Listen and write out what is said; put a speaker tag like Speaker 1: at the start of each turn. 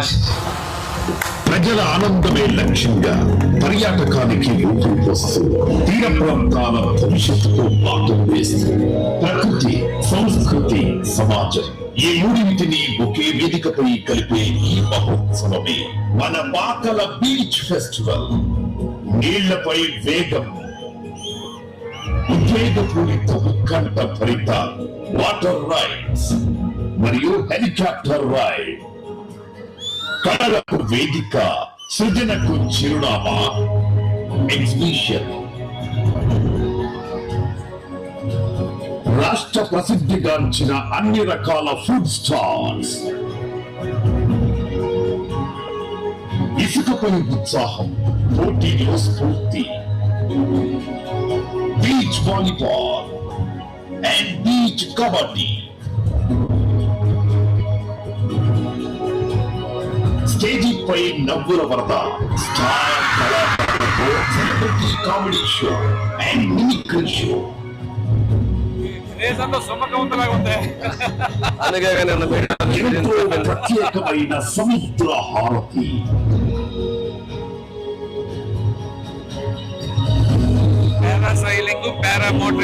Speaker 1: Much.
Speaker 2: ప్రజల ఆనందమే లక్ష్యంగా పర్యాటకానికి ఊపిరి పోస్తూ తీర ప్రాంతాల భవిష్యత్తుకు బాటలు వేస్తూ ప్రకృతి, సంస్కృతి, సమాజం ఈ మూడింటిని ఒకే వేదికపై కలిపే ఈ మహోత్సవమే మన బాకల బీచ్ ఫెస్టివల్. నీళ్లపై వేగం, ఉద్వేగపూరిత ఉత్కంఠ భరిత వాటర్ రైడ్స్ మరియు హెలికాప్టర్ రైడ్, కళలకు వేదిక, సృజనకు చిరునామా ఎగ్జిబిషన్, రాష్ట్ర ప్రసిద్ధిగాంచిన అన్ని రకాల ఫుడ్ స్టాల్స్, ఇసుకపై ఉత్సాహం, పోటీలో స్ఫూర్తి, beach volleyball and beach kabaddi, స్టేజీపై నవ్వుల వరద, స్టార్ కళాకారులతో celebrity comedy show and mimicry show, ఎంతో ప్రత్యేకమైన సముద్ర హారతి,
Speaker 1: పారాసైలింగ్, పారామోటరింగ్,